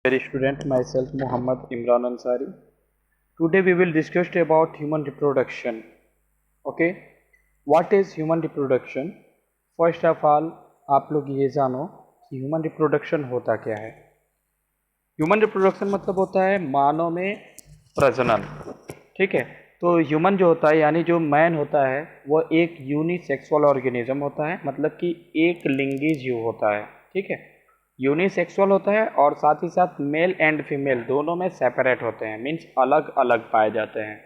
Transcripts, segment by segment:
Dear student, myself Muhammad Imran Ansari. Today we will discuss about human reproduction. Okay, what is human reproduction? First of all, आप लोग ये जानो कि human reproduction होता क्या है। ह्यूमन रिप्रोडक्शन मतलब होता है मानव में प्रजनन। ठीक है, तो ह्यूमन जो होता है यानी जो मैन होता है वो एक यूनिसेक्सुअल ऑर्गेनिज्म होता है, मतलब कि एक लिंगी जीव होता है। ठीक है, यूनिसेक्सुअल होता है और साथ ही साथ मेल एंड फीमेल दोनों में सेपरेट होते हैं, मीन्स अलग अलग पाए जाते हैं।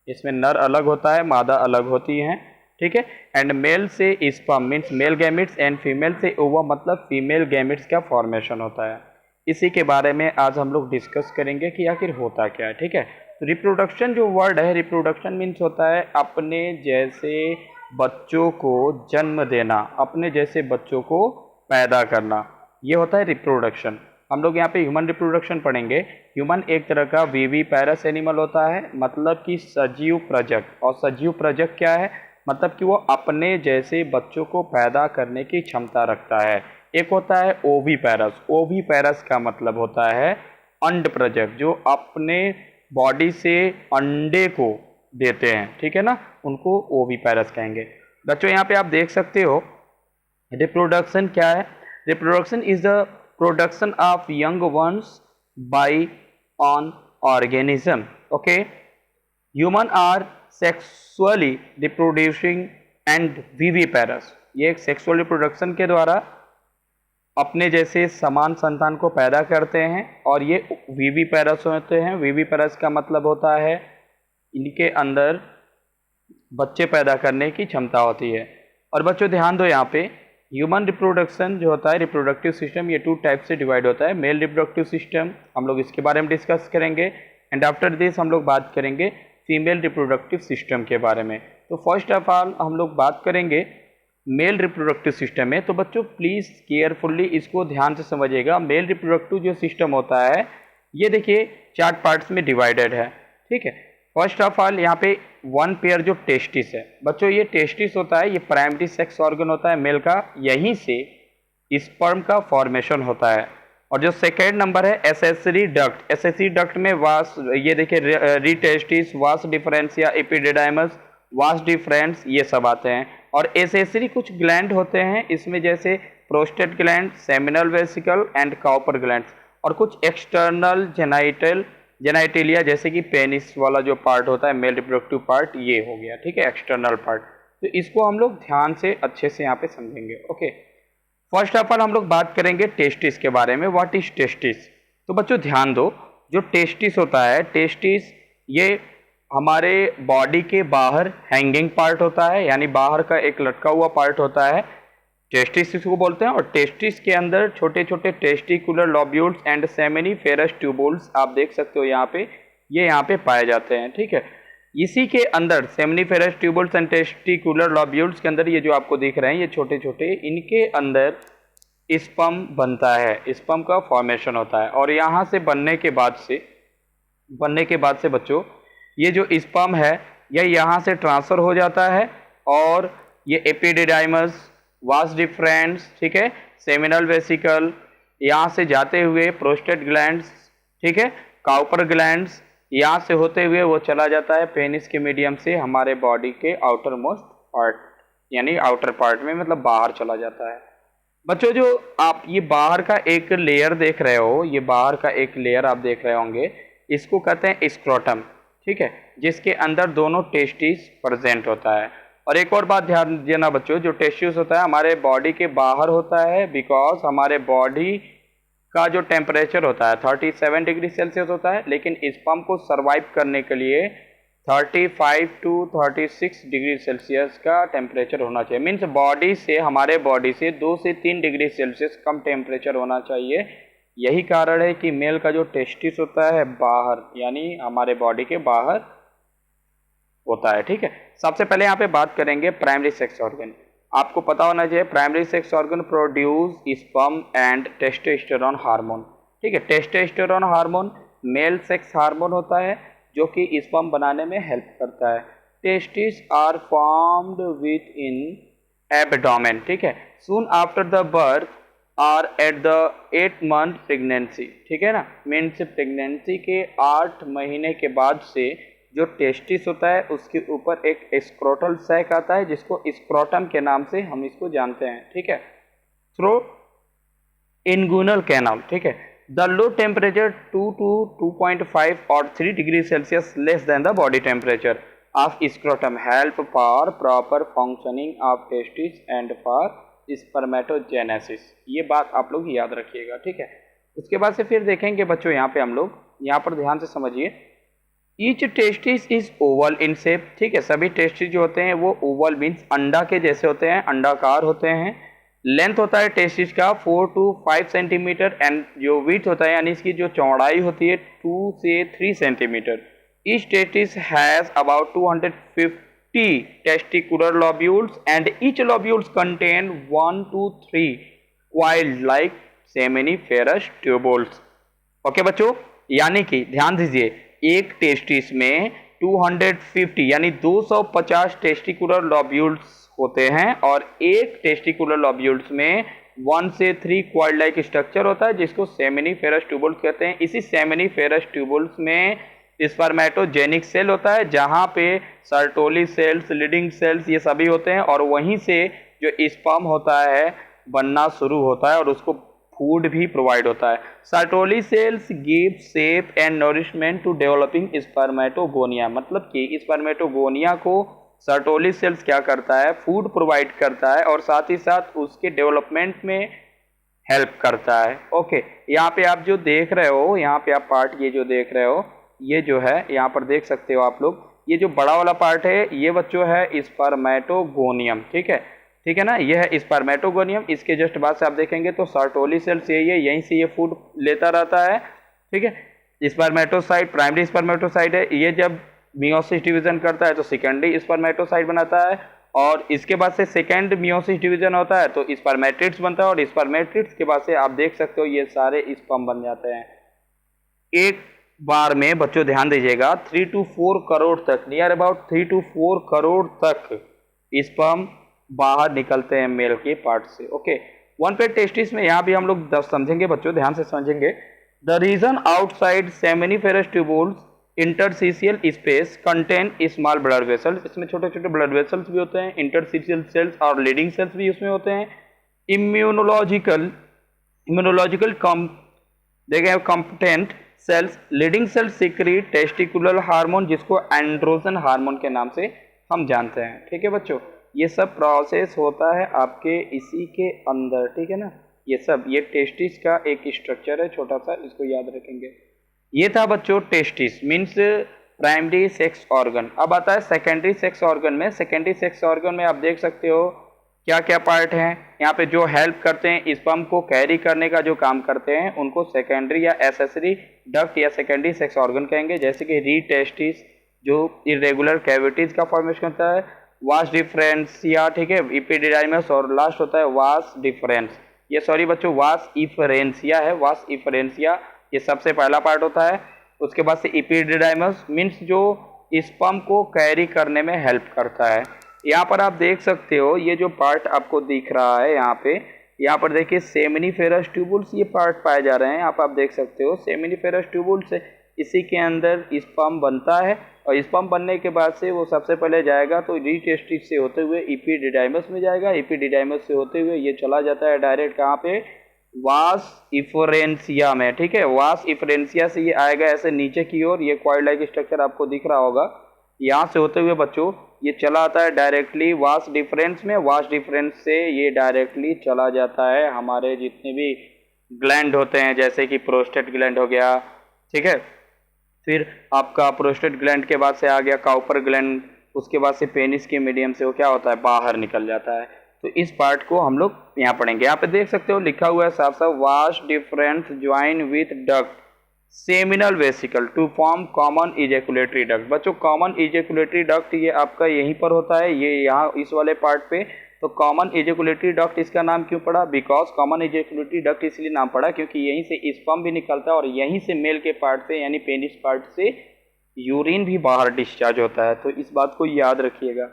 इसमें नर अलग होता है, मादा अलग होती हैं। ठीक है, एंड मेल से sperm means male gametes and female से ओवा मतलब फीमेल गैमिट्स का फॉर्मेशन होता है। इसी के बारे में आज हम लोग डिस्कस करेंगे कि आखिर होता क्या है। ठीक है, तो रिप्रोडक्शन जो वर्ड है, रिप्रोडक्शन मीन्स होता है अपने जैसे बच्चों को जन्म देना, अपने जैसे बच्चों को पैदा करना, ये होता है रिप्रोडक्शन। हम लोग यहाँ पे ह्यूमन रिप्रोडक्शन पढ़ेंगे। ह्यूमन एक तरह का वीवी पैरस एनिमल होता है, मतलब कि सजीव प्रजक। और सजीव प्रजक क्या है, मतलब कि वो अपने जैसे बच्चों को पैदा करने की क्षमता रखता है। एक होता है ओवी पैरस। ओवी पैरस का मतलब होता है अंड प्रजक, जो अपने बॉडी से अंडे को देते हैं। ठीक है ना, उनको ओवी पैरस कहेंगे। बच्चों यहाँ पे आप देख सकते हो रिप्रोडक्शन क्या है। Reproduction is the production of young ones by an organism. Okay, human are sexually reproducing and viviparous. ये एक सेक्सुअल रिप्रोडक्शन के द्वारा अपने जैसे समान संतान को पैदा करते हैं और ये विविपेरस होते हैं। विविपेरस का मतलब होता है इनके अंदर बच्चे पैदा करने की क्षमता होती है। और बच्चों ध्यान दो, यहाँ पे ह्यूमन रिप्रोडक्शन जो होता है, रिप्रोडक्टिव सिस्टम, ये 2 टाइप से डिवाइड होता है। मेल रिप्रोडक्टिव सिस्टम, हम लोग इसके बारे में डिस्कस करेंगे, एंड आफ्टर दिस हम लोग बात करेंगे फीमेल रिप्रोडक्टिव सिस्टम के बारे में। तो फर्स्ट ऑफ ऑल हम लोग बात करेंगे मेल रिप्रोडक्टिव सिस्टम में। तो बच्चों प्लीज़ केयरफुल्ली इसको ध्यान से समझिएगा। मेल रिप्रोडक्टिव जो सिस्टम होता है ये देखिए 4 पार्ट्स में डिवाइडेड है। ठीक है, फर्स्ट ऑफ ऑल यहाँ पे 1 पेयर जो टेस्टिस है, बच्चों ये टेस्टिस होता है, ये प्राइमरी सेक्स ऑर्गन होता है मेल का, यहीं से स्पर्म का फॉर्मेशन होता है। और जो सेकेंड नंबर है एसेसरी डक्ट। एसेसरी डक्ट में वास, ये देखिए रीटेस्टिस, वास डिफरेंस या एपिडिडाइमस, वास डिफरेंस, ये सब आते हैं। और एसेसरी कुछ ग्लैंड होते हैं इसमें, जैसे prostate gland, seminal vesicle and Cowper gland. और कुछ एक्सटर्नल जेनाइटेलिया, जैसे कि पेनिस वाला जो पार्ट होता है मेल रिप्रोडक्टिव पार्ट, ये हो गया। ठीक है, एक्सटर्नल पार्ट। तो इसको हम लोग ध्यान से अच्छे से यहाँ पे समझेंगे। ओके, फर्स्ट ऑफ ऑल हम लोग बात करेंगे टेस्टिस के बारे में। What is testis? तो बच्चों ध्यान दो, जो टेस्टिस होता है, टेस्टिस ये हमारे बॉडी के बाहर हैंगिंग पार्ट होता है, यानी बाहर का एक लटका हुआ पार्ट होता है, टेस्टिस इसको बोलते हैं। और टेस्टिस के अंदर छोटे छोटे टेस्टिकुलर लॉब्यूल्स एंड सेमिनिफेरस ट्यूबुल्स, आप देख सकते हो यहाँ पे, ये यहाँ पे पाए जाते हैं। ठीक है, इसी के अंदर सेमिनिफेरस ट्यूबुल्स एंड टेस्टिकुलर लॉब्यूल्स के अंदर ये जो आपको दिख रहे हैं ये छोटे छोटे, इनके अंदर स्पर्म बनता है, स्पर्म का फॉर्मेशन होता है। और यहाँ से बनने के बाद से बच्चों ये जो स्पर्म है यह यहाँ से ट्रांसफर हो जाता है, और ये एपिडिडाइमस, वास डिफरेंस, ठीक है, सेमिनल वेसिकल, यहाँ से जाते हुए प्रोस्टेट ग्लैंड्स, ठीक है, काउपर ग्लैंड्स, यहाँ से होते हुए वो चला जाता है पेनिस के मीडियम से हमारे बॉडी के आउटर मोस्ट पार्ट, यानी आउटर पार्ट में, मतलब बाहर चला जाता है। बच्चों जो आप ये बाहर का एक लेयर देख रहे हो, ये बाहर का एक लेयर आप देख रहे होंगे, इसको कहते हैं स्क्रोटम। ठीक है, जिसके अंदर दोनों टेस्टिस प्रेजेंट होता है। और एक और बात ध्यान देना बच्चों, जो टेस्टिस होता है हमारे बॉडी के बाहर होता है, बिकॉज हमारे बॉडी का जो टेम्परेचर होता है 37 डिग्री सेल्सियस होता है, लेकिन स्पर्म को सरवाइव करने के लिए 35 टू 36 डिग्री सेल्सियस का टेम्परेचर होना चाहिए। मीन्स बॉडी से, हमारे बॉडी से 2 से 3 डिग्री सेल्सियस कम टेम्परेचर होना चाहिए। यही कारण है कि मेल का जो टेस्टिस होता है बाहर, यानी हमारे बॉडी के बाहर होता है। ठीक है, सबसे पहले यहाँ पे बात करेंगे प्राइमरी सेक्स ऑर्गन। आपको पता होना चाहिए primary sex organ produce sperm and testosterone hormone. ठीक है, testosterone hormone male sex hormone होता है जो कि स्पर्म बनाने में हेल्प करता है। Testis are formed within abdomen. ठीक है, soon after the birth or at the 8 month pregnancy, ठीक है ना, मीन्स प्रेगनेंसी के 8 महीने के बाद से जो टेस्टिस होता है उसके ऊपर एक स्क्रोटल सैक आता है जिसको स्क्रोटम के नाम से हम इसको जानते हैं, ठीक है, थ्रू इंगुनल कैनाल, ठीक है। द लो टेम्परेचर 2 to 2.5 और 3 degree Celsius less than the body temperature of scrotum help for proper functioning of testis and for spermatogenesis. ये बात आप लोग याद रखिएगा, ठीक है। उसके बाद से फिर देखेंगे बच्चों, यहाँ पे हम लोग यहाँ पर ध्यान से समझिए, each testis is oval in shape, ठीक है, सभी टेस्टिस जो होते हैं वो ओवल मीन्स अंडा के जैसे होते हैं, अंडाकार होते हैं। लेंथ होता है टेस्टिस का 4 to 5 सेंटीमीटर एंड जो विड्थ होता है यानी इसकी जो चौड़ाई होती है 2 से 3 centimetre. Each testis has about 250 testicular lobules and each lobules contain 1 to 3 coiled like seminiferous tubules। Okay बच्चों, यानी कि ध्यान दीजिए, एक टेस्टिस में 250 यानी 250 टेस्टिकुलर लोब्यूल्स होते हैं और एक टेस्टिकुलर लोब्यूल्स में 1 से 3 क्वाइल लाइक स्ट्रक्चर होता है जिसको सेमिनिफेरस ट्यूबुल्स कहते हैं। इसी सेमिनिफेरस ट्यूबुल्स में स्पर्मेटोजेनिक सेल होता है जहां पे सर्टोली सेल्स, लीडिंग सेल्स ये सभी होते हैं और वहीं से जो स्पर्म होता है बनना शुरू होता है और उसको फूड भी प्रोवाइड होता है। Sertoli cells give shape and nourishment to developing spermatogonia, मतलब कि स्पर्मेटोगोनिया को सर्टोली सेल्स क्या करता है, फूड प्रोवाइड करता है और साथ ही साथ उसके डेवलपमेंट में हेल्प करता है। ओके, यहाँ पे आप जो देख रहे हो, यहाँ पे आप पार्ट ये जो देख रहे हो, ये जो है यहाँ पर देख सकते हो आप लोग, ये जो बड़ा वाला पार्ट है ये बच्चों है स्पर्मेटोगोनियम, ठीक है, ठीक है ना, ये है स्पर्मेटोगोनियम। इसके जस्ट बाद से आप देखेंगे तो सर्टोली सेल्स यही है, यहीं से ये फूड लेता रहता है, ठीक है। स्पर्मेटोसाइट प्राइमरी स्पर्मेटोसाइट है, ये जब मियोसिस डिवीजन करता है तो सेकेंडरी स्पर्मेटोसाइट बनाता है और इसके बाद से सेकेंड मियोसिस डिवीजन होता है तो स्पर्मेटिड्स बनता है और स्पर्मेटिड्स के बाद से आप देख सकते हो ये सारे स्पर्म बन जाते हैं। एक बार में बच्चों ध्यान दीजिएगा 3 to 4 करोड़ तक, नियर अबाउट 3 to 4 करोड़ तक स्पर्म बाहर निकलते हैं मेल के पार्ट से। ओके, वन पेड टेस्टिस में यहाँ भी हम लोग समझेंगे बच्चों, ध्यान से समझेंगे। The region outside seminiferous tubules interstitial space contain small blood vessels, इसमें छोटे छोटे ब्लड वेसल्स भी होते हैं, इंटरस्टिशियल सेल्स और लीडिंग सेल्स भी उसमें होते हैं। इम्यूनोलॉजिकल देखें competent cells, Leydig cells secrete testicular hormone जिसको एंड्रोजन हार्मोन के नाम से हम जानते हैं, ठीक है बच्चों। ये सब प्रोसेस होता है आपके इसी के अंदर, ठीक है ना, ये सब ये टेस्टिस का एक स्ट्रक्चर है छोटा सा, इसको याद रखेंगे। ये था बच्चों testis means primary sex organ. अब आता है सेकेंडरी सेक्स ऑर्गन में। सेकेंडरी सेक्स ऑर्गन में आप देख सकते हो क्या क्या पार्ट हैं यहाँ पे जो हेल्प करते हैं स्पर्म को कैरी करने का जो काम करते हैं उनको सेकेंडरी या एसेसरी डक्ट या सेकेंडरी सेक्स ऑर्गन कहेंगे, जैसे कि री टेस्टिस जो इरेगुलर कैविटीज का फॉर्मेशन होता है, वास डिफरेंसिया, ठीक है, इपिडिडाइमस और लास्ट होता है वास डिफरेंस, ये सॉरी बच्चों वास इफरेंसिया है, वास इफरेंसिया ये सबसे पहला पार्ट होता है। उसके बाद से इपिडिडाइमस मीन्स जो स्पर्म को कैरी करने में हेल्प करता है। यहाँ पर आप देख सकते हो ये जो पार्ट आपको दिख रहा है यहाँ पर देखिए सेमिनिफेरस ट्यूबुल्स ये पार्ट पाए जा रहे हैं, आप देख सकते हो सेमिनिफेरस ट्यूबुल्स, इसी के अंदर स्पर्म बनता है और स्पर्म बनने के बाद से वो सबसे पहले जाएगा तो री टेस्टिस से होते हुए इपिडिडाइमस में जाएगा, इपिडिडाइमस से होते हुए ये चला जाता है डायरेक्ट कहाँ पे, वास इफरेंसिया में, ठीक है, वास इफरेंसिया से ये आएगा ऐसे नीचे की ओर, ये कॉइल लाइक स्ट्रक्चर आपको दिख रहा होगा, यहाँ से होते हुए बच्चों ये चला आता है डायरेक्टली वास डिफरेंस में, वास डिफरेंस से ये डायरेक्टली चला जाता है हमारे जितने भी ग्लैंड होते हैं जैसे कि प्रोस्टेट ग्लैंड हो गया, ठीक है, फिर आपका प्रोस्टेट ग्लैंड के बाद से आ गया काउपर ग्लैंड, उसके बाद से पेनिस के मीडियम से वो क्या होता है बाहर निकल जाता है। तो इस पार्ट को हम लोग यहाँ पढ़ेंगे। यहाँ पे देख सकते हो लिखा हुआ है साफ साफ, vas deferens join with duct seminal vesicle to form common ejaculatory duct. बच्चों कॉमन इजेकुलेटरी डक्ट ये आपका यहीं पर होता है, ये यहाँ इस वाले पार्ट पे। तो कॉमन इजेकुलेटरी डक्ट इसका नाम क्यों पड़ा, बिकॉज कॉमन इजेकुलेटरी डक्ट इसलिए नाम पड़ा क्योंकि यहीं से स्पर्म भी निकलता है और यहीं से मेल के पार्ट से यानी पेनिस पार्ट से यूरिन भी बाहर डिस्चार्ज होता है, तो इस बात को याद रखिएगा,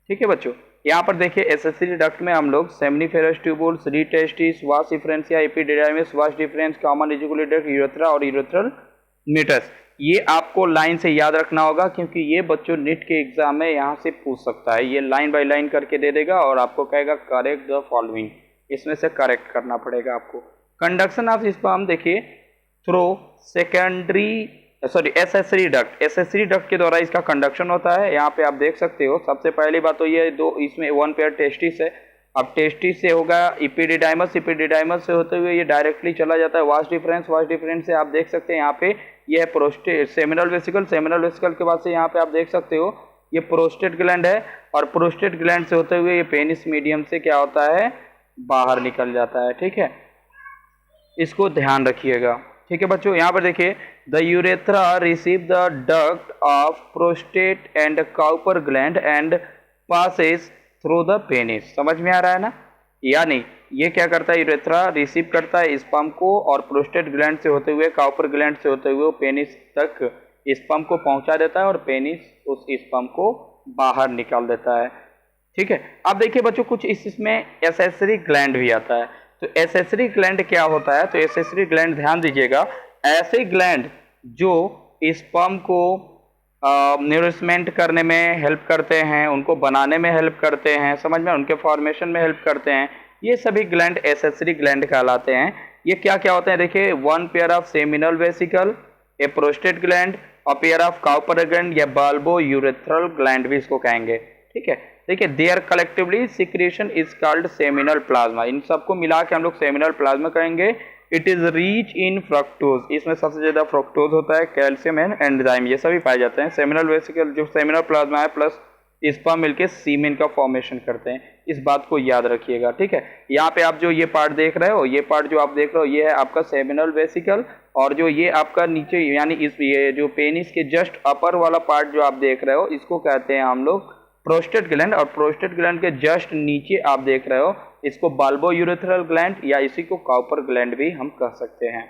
ठीक है बच्चों। यहाँ पर देखिए एसेसरी डक्ट में हम लोग सेमिनिफेरस ट्यूबुल्स, रीटेस्टिस, वास differentia, epididymis, vas deferens, common reticulate duct, urethra और यूरेथ्रल मीटस। ये आपको लाइन से याद रखना होगा क्योंकि ये बच्चों नीट के एग्जाम में यहाँ से पूछ सकता है। ये लाइन बाय लाइन करके दे देगा और आपको कहेगा करेक्ट द फॉलोइंग, इसमें से करेक्ट करना पड़ेगा आपको। कंडक्शन ऑफ स्पर्म देखिए through accessory duct, accessory duct के द्वारा इसका कंडक्शन होता है। यहाँ पे आप देख सकते हो सबसे पहली बात तो ये दो, इसमें वन पेयर टेस्टिस है। अब टेस्टिस से होगा इपिडिडाइमस, इपिडिडाइमस से होते हुए ये डायरेक्टली चला जाता है वास डिफरेंस, वास डिफरेंस से आप देख सकते हैं यहाँ पे ये है prostate, seminal vesicle, seminal vesicle के बाद से यहाँ पे आप देख सकते हो ये प्रोस्टेट ग्लैंड है और प्रोस्टेट ग्लैंड से होते हुए ये पेनिस मीडियम से क्या होता है, बाहर निकल जाता है। ठीक है, इसको ध्यान रखिएगा। ठीक है बच्चों, यहाँ पर देखिए the urethra receive the duct of prostate and Cowper gland and passes through the penis. समझ में आ रहा है ना? यानी ये क्या करता है, यूरेथ्रा रिसीव करता है स्पर्म को और प्रोस्टेट ग्लैंड से होते हुए, काउपर ग्लैंड से होते हुए पेनिस तक स्पर्म को पहुंचा देता है और पेनिस उस स्पर्म को बाहर निकाल देता है। ठीक है, अब देखिए बच्चों कुछ इसमें एसेसरी ग्लैंड भी आता है। तो एसेसरी ग्लैंड क्या होता है, तो एसेसरी ग्लैंड ध्यान दीजिएगा, ऐसे ग्लैंड जो स्पर्म को न्यूरिशमेंट करने में हेल्प करते हैं, उनको बनाने में हेल्प करते हैं, समझ में, उनके फॉर्मेशन में हेल्प करते हैं, ये सभी ग्लैंड एसेसरी ग्लैंड कहलाते हैं। ये क्या क्या होते हैं देखिए, one pair of seminal vesicle, a prostate gland, और पेयर ऑफ काउपर ग्लैंड या बाल्बो यूरेथ्रल ग्लैंड भी इसको कहेंगे। ठीक है, देखिए their collectively secretion is called seminal plasma. इन सबको मिला के हम लोग सेमिनल प्लाज्मा कहेंगे। It is rich in fructose, इसमें सबसे ज्यादा फ्रक्टोज होता है, कैल्शियम एंड एंजाइम ये सभी पाए जाते हैं। सेमिनल वेसिकल जो सेमिनल प्लाज्मा है प्लस स्पर्म मिलके सीमेन का फॉर्मेशन करते हैं, इस बात को याद रखिएगा। ठीक है, यहाँ पे आप जो ये पार्ट देख रहे हो, ये पार्ट जो आप देख रहे हो ये है आपका सेमिनल वेसिकल, और जो ये आपका नीचे यानी इस ये जो पेनिस के जस्ट अपर वाला पार्ट जो आप देख रहे हो इसको कहते हैं हम लोग प्रोस्टेट ग्लैंड, और प्रोस्टेट ग्लैंड के जस्ट नीचे आप देख रहे हो इसको बाल्बो यूरेथ्रल ग्लैंड या इसी को काउपर ग्लैंड भी हम कह सकते हैं।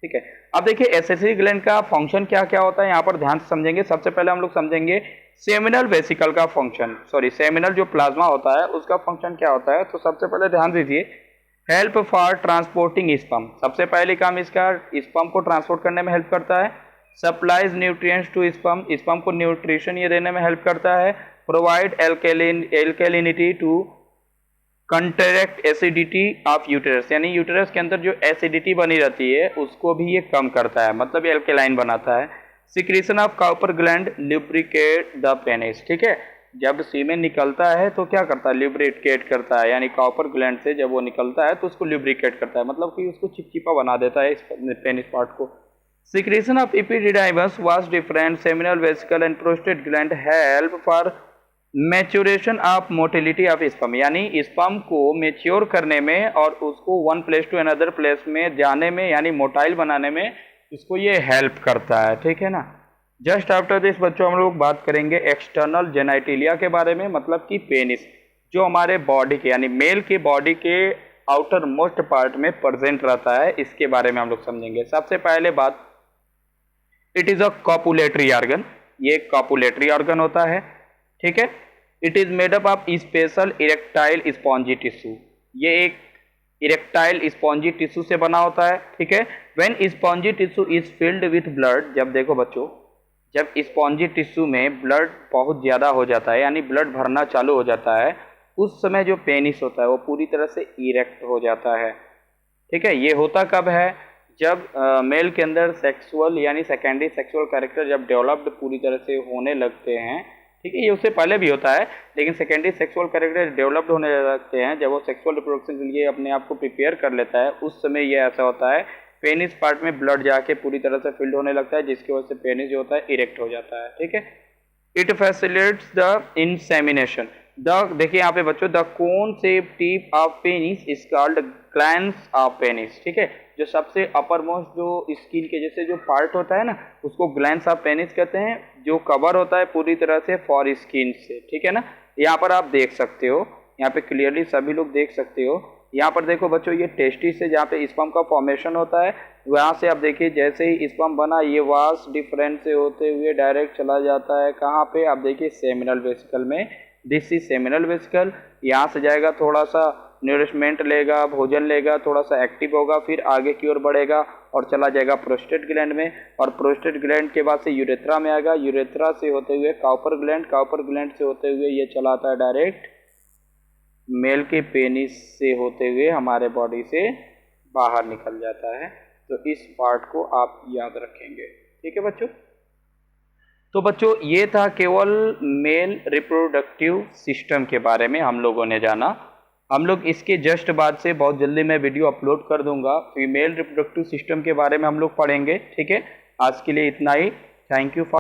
ठीक है, अब देखिए एसेसरी ग्लैंड का फंक्शन क्या क्या होता है यहाँ पर ध्यान से समझेंगे। सबसे पहले हम लोग समझेंगे सेमिनल वेसिकल का फंक्शन, सॉरी सेमिनल जो प्लाज्मा होता है उसका फंक्शन क्या होता है। तो सबसे पहले ध्यान दीजिए, हेल्प फॉर ट्रांसपोर्टिंग स्पर्म, सबसे पहले काम इसका स्पर्म को ट्रांसपोर्ट करने में हेल्प करता है। Supplies nutrients to sperm, sperm को न्यूट्रिशन ये देने में हेल्प करता है। Provide alkalinity to contract acidity of uterus, यानी यूटेरस के अंदर जो एसिडिटी बनी रहती है उसको भी ये कम करता है, मतलब ये एल्केलाइन बनाता है। Secretion of Cowper gland lubricate the penis. ठीक है, जब सीमेन निकलता है तो क्या करता है, ल्यूब्रिकेट करता है, यानी काउपर ग्लैंड से जब वो निकलता है तो उसको ल्यूब्रिकेट करता है, मतलब कि उसको चिपचिपा बना देता है इस पेनिस पार्ट को। Secretion of epididymis, vas deferens, seminal vesicle and prostate gland help for maturation of motility of sperm, यानी स्पर्म को मेच्योर करने में और उसको one place to another place में जाने में यानी मोटाइल बनाने में इसको ये हेल्प करता है। ठीक है ना। जस्ट आफ्टर दिस बच्चों हम लोग बात करेंगे एक्सटर्नल जेनाइटिलिया के बारे में, मतलब कि पेनिस जो हमारे बॉडी के यानी मेल के बॉडी के आउटर मोस्ट पार्ट में प्रेजेंट रहता है, इसके बारे में हम लोग समझेंगे। सबसे पहले बात, it is a copulatory organ, ये कॉपुलेटरी ऑर्गन होता है। ठीक है, it is made up of special erectile spongy tissue, ये एक इरेक्टाइल स्पॉन्जी टिश्यू से बना होता है। ठीक है, when spongy tissue is filled with blood, जब देखो बच्चों जब स्पॉन्जी टिश्यू में ब्लड बहुत ज्यादा हो जाता है यानी ब्लड भरना चालू हो जाता है, उस समय जो पेनिस होता है वो पूरी तरह से इरेक्ट हो जाता है। ठीक है, ये होता कब है, जब मेल के अंदर सेक्सुअल यानी सेकेंडरी सेक्सुअल कैरेक्टर जब डेवलप्ड पूरी तरह से होने लगते हैं। ठीक है, ये उससे पहले भी होता है, लेकिन सेकेंडरी सेक्सुअल कैरेक्टर डेवलप्ड होने लगते हैं जब वो सेक्सुअल रिप्रोडक्शन के लिए अपने आप को प्रिपेयर कर लेता है, उस समय ये ऐसा होता है, पेनिस पार्ट में ब्लड जाके पूरी तरह से फिल्ड होने लगता है, जिसकी वजह से पेनिस जो होता है इरेक्ट हो जाता है। ठीक है, it facilitates the insemination, the देखिए यहाँ पे बच्चों, the cone shape tip of penis is called glands of penis. ठीक है, जो सबसे अपर मोस्ट जो स्किन के जैसे जो पार्ट होता है ना उसको ग्लैंड्स ऑफ पेनिस कहते हैं, जो कवर होता है पूरी तरह से फॉर स्किन से। ठीक है ना, यहाँ पर आप देख सकते हो, यहाँ पे क्लियरली सभी लोग देख सकते हो। यहाँ पर देखो बच्चों, ये टेस्टिस से जहाँ पे स्पर्म का फॉर्मेशन होता है, वहाँ से आप देखिए जैसे ही स्पर्म बना ये वास डिफरेंट से होते हुए डायरेक्ट चला जाता है कहाँ पे, आप देखिए सेमिनल वेसिकल में दिस इज सेमिनल वेसिकल। यहाँ से जाएगा, थोड़ा सा नरिशमेंट लेगा, भोजन लेगा, थोड़ा सा एक्टिव होगा, फिर आगे की ओर बढ़ेगा और चला जाएगा प्रोस्टेट ग्लैंड में, और प्रोस्टेट ग्लैंड के बाद से यूरेथ्रा में आएगा, यूरेथ्रा से होते हुए काउपर ग्लैंड, काउपर ग्लैंड से होते हुए ये चला आता है डायरेक्ट मेल के पेनिस से होते हुए हमारे बॉडी से बाहर निकल जाता है। तो इस पार्ट को आप याद रखेंगे, ठीक है बच्चों। तो बच्चों ये था केवल मेल रिप्रोडक्टिव सिस्टम के बारे में हम लोगों ने जाना। हम लोग इसके जस्ट बाद से बहुत जल्दी मैं वीडियो अपलोड कर दूंगा, फीमेल रिप्रोडक्टिव सिस्टम के बारे में हम लोग पढ़ेंगे, ठीक है। आज के लिए इतना ही। Thank you for